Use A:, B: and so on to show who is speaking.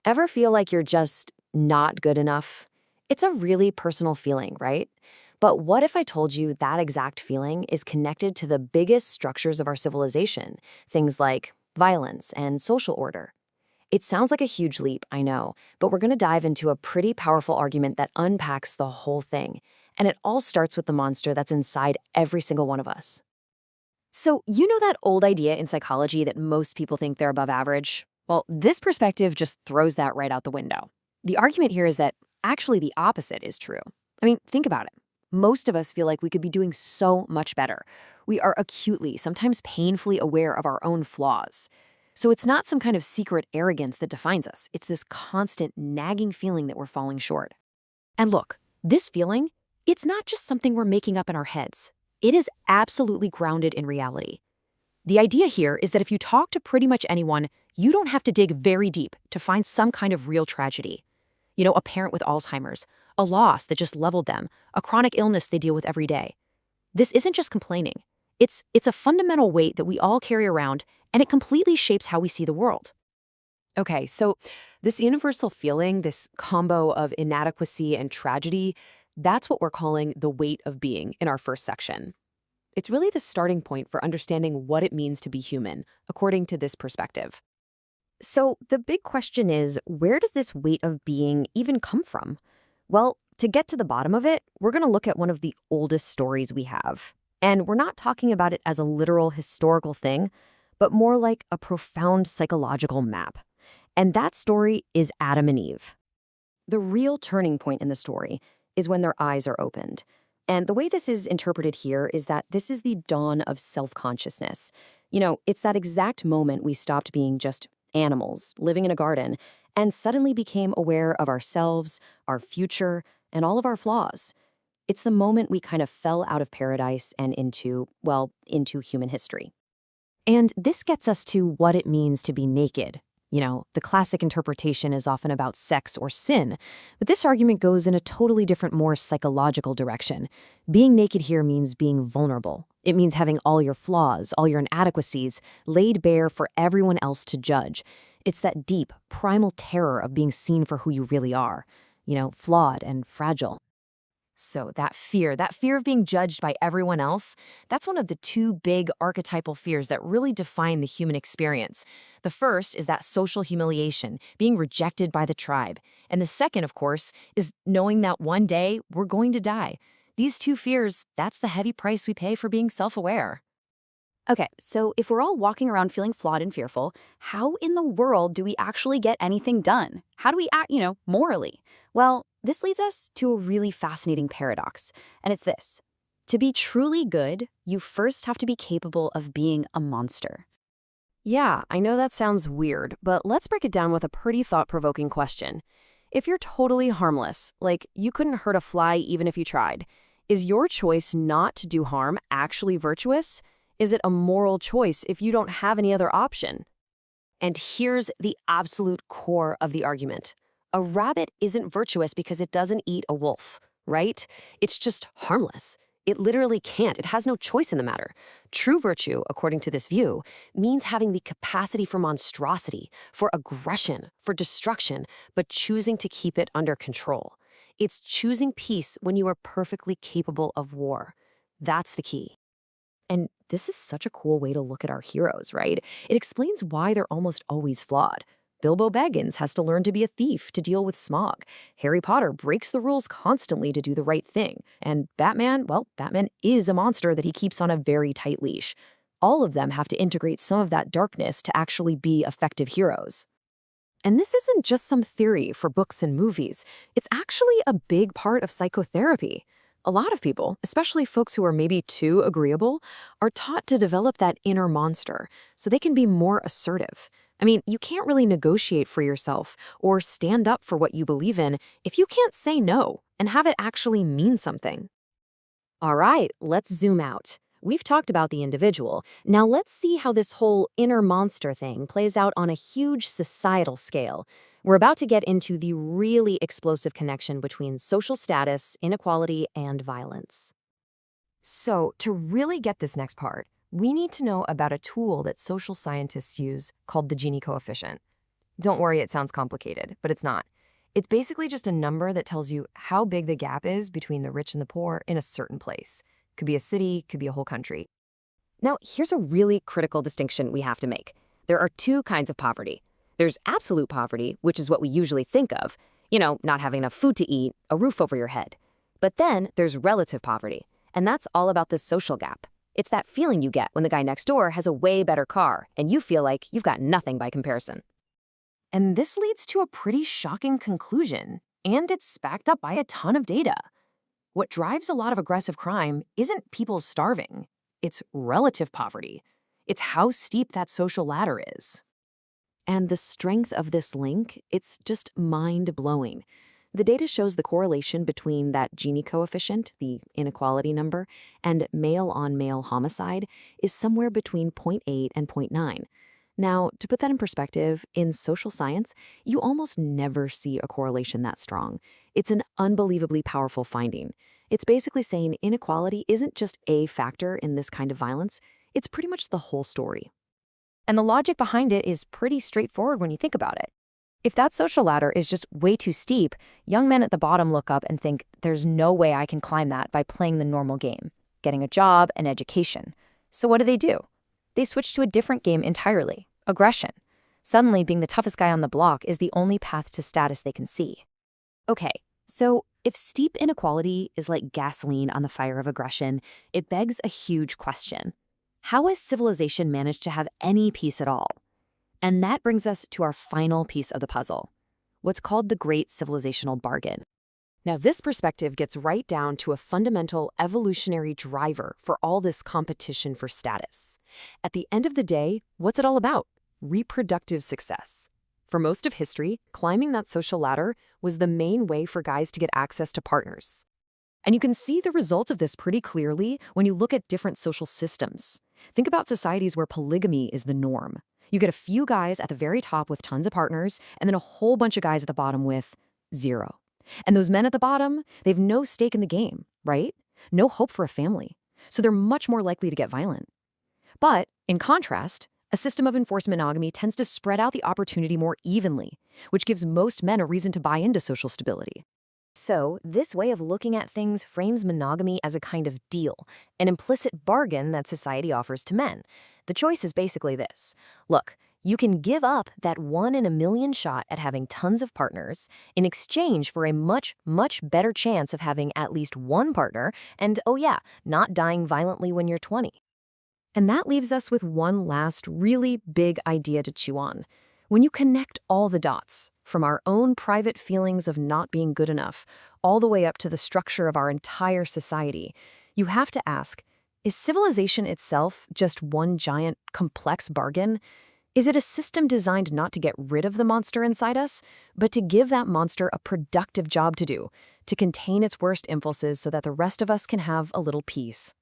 A: Ever feel like you're just not good enough? It's a really personal feeling, right? But what if I told you that exact feeling is connected to the biggest structures of our civilization, things like violence and social order? It sounds like a huge leap, I know, but we're going to dive into a pretty powerful argument that unpacks the whole thing. And it all starts with the monster that's inside every single one of us.
B: So, you know that old idea in psychology that most people think they're above average? Well, this perspective just throws that right out the window. The argument here is that actually the opposite is true. I mean, think about it. Most of us feel like we could be doing so much better. We are acutely, sometimes painfully aware of our own flaws. So it's not some kind of secret arrogance that defines us. It's this constant nagging feeling that we're falling short. And look, this feeling, it's not just something we're making up in our heads. It is absolutely grounded in reality. The idea here is that if you talk to pretty much anyone, you don't have to dig very deep to find some kind of real tragedy. You know, a parent with Alzheimer's, a loss that just leveled them, a chronic illness they deal with every day. This isn't just complaining. It's a fundamental weight that we all carry around, and it completely shapes how we see the world.
C: Okay, so this universal feeling, this combo of inadequacy and tragedy, that's what we're calling the weight of being in our first section. It's really the starting point for understanding what it means to be human, according to this perspective.
B: So the big question is, where does this weight of being even come from? Well, to get to the bottom of it, we're going to look at one of the oldest stories we have. And we're not talking about it as a literal historical thing, but more like a profound psychological map. And that story is Adam and Eve. The real turning point in the story is when their eyes are opened. And the way this is interpreted here is that this is the dawn of self-consciousness. You know, it's that exact moment we stopped being just animals living in a garden and suddenly became aware of ourselves, our future, and all of our flaws. It's the moment we kind of fell out of paradise and into, well, into human history. And this gets us to what it means to be naked. You know, the classic interpretation is often about sex or sin, but this argument goes in a totally different, more psychological direction. Being naked here means being vulnerable. It means having all your flaws, all your inadequacies, laid bare for everyone else to judge. It's that deep, primal terror of being seen for who you really are, you know, flawed and fragile. So that fear of being judged by everyone else, that's one of the two big archetypal fears that really define the human experience. The first is that social humiliation, being rejected by the tribe. And the second, of course, is knowing that one day we're going to die. These two fears, that's the heavy price we pay for being self-aware. Okay, so if we're all walking around feeling flawed and fearful, how in the world do we actually get anything done? How do we act, morally? Well, this leads us to a really fascinating paradox, and it's this. To be truly good, you first have to be capable of being a monster.
A: Yeah, I know that sounds weird, but let's break it down with a pretty thought-provoking question. If you're totally harmless, like you couldn't hurt a fly even if you tried, is your choice not to do harm actually virtuous? Is it a moral choice if you don't have any other option?
B: And here's the absolute core of the argument. A rabbit isn't virtuous because it doesn't eat a wolf, right? It's just harmless. It literally can't. It has no choice in the matter. True virtue, according to this view, means having the capacity for monstrosity, for aggression, for destruction, but choosing to keep it under control. It's choosing peace when you are perfectly capable of war. That's the key. And this is such a cool way to look at our heroes, right? It explains why they're almost always flawed. Bilbo Baggins has to learn to be a thief to deal with Smaug. Harry Potter breaks the rules constantly to do the right thing. And Batman, well, Batman is a monster that he keeps on a very tight leash. All of them have to integrate some of that darkness to actually be effective heroes. And this isn't just some theory for books and movies. It's actually a big part of psychotherapy. A lot of people, especially folks who are maybe too agreeable, are taught to develop that inner monster so they can be more assertive. I mean, you can't really negotiate for yourself or stand up for what you believe in if you can't say no and have it actually mean something. All right, let's zoom out. We've talked about the individual. Now let's see how this whole inner monster thing plays out on a huge societal scale. We're about to get into the really explosive connection between social status, inequality, and violence.
C: So, to really get this next part, we need to know about a tool that social scientists use called the Gini coefficient.
B: Don't worry, it sounds complicated, but it's not. It's basically just a number that tells you how big the gap is between the rich and the poor in a certain place. Could be a city, could be a whole country. Now, here's a really critical distinction we have to make. There are two kinds of poverty. There's absolute poverty, which is what we usually think of. Not having enough food to eat, a roof over your head. But then there's relative poverty, and that's all about this social gap. It's that feeling you get when the guy next door has a way better car, and you feel like you've got nothing by comparison. And this leads to a pretty shocking conclusion, and it's backed up by a ton of data. What drives a lot of aggressive crime isn't people starving. It's relative poverty. It's how steep that social ladder is. And the strength of this link, it's just mind-blowing. The data shows the correlation between that Gini coefficient, the inequality number, and male-on-male homicide is somewhere between 0.8 and 0.9. Now, to put that in perspective, in social science, you almost never see a correlation that strong. It's an unbelievably powerful finding. It's basically saying inequality isn't just a factor in this kind of violence, it's pretty much the whole story. And the logic behind it is pretty straightforward when you think about it. If that social ladder is just way too steep, young men at the bottom look up and think, there's no way I can climb that by playing the normal game, getting a job and education. So what do? They switch to a different game entirely, aggression. Suddenly, being the toughest guy on the block is the only path to status they can see. Okay, so if steep inequality is like gasoline on the fire of aggression, it begs a huge question. How has civilization managed to have any peace at all? And that brings us to our final piece of the puzzle, what's called the Great Civilizational Bargain. Now, this perspective gets right down to a fundamental evolutionary driver for all this competition for status. At the end of the day, what's it all about? Reproductive success. For most of history, climbing that social ladder was the main way for guys to get access to partners. And you can see the results of this pretty clearly when you look at different social systems. Think about societies where polygamy is the norm. You get a few guys at the very top with tons of partners, and then a whole bunch of guys at the bottom with zero. And those men at the bottom, they have no stake in the game, right? No hope for a family. So they're much more likely to get violent. But, in contrast, a system of enforced monogamy tends to spread out the opportunity more evenly, which gives most men a reason to buy into social stability. So, this way of looking at things frames monogamy as a kind of deal, an implicit bargain that society offers to men. The choice is basically this. Look, you can give up that 1 in a million shot at having tons of partners in exchange for a much, much better chance of having at least one partner and, oh yeah, not dying violently when you're 20. And that leaves us with one last really big idea to chew on. When you connect all the dots, from our own private feelings of not being good enough, all the way up to the structure of our entire society, you have to ask, is civilization itself just one giant, complex bargain? Is it a system designed not to get rid of the monster inside us, but to give that monster a productive job to do, to contain its worst impulses so that the rest of us can have a little peace?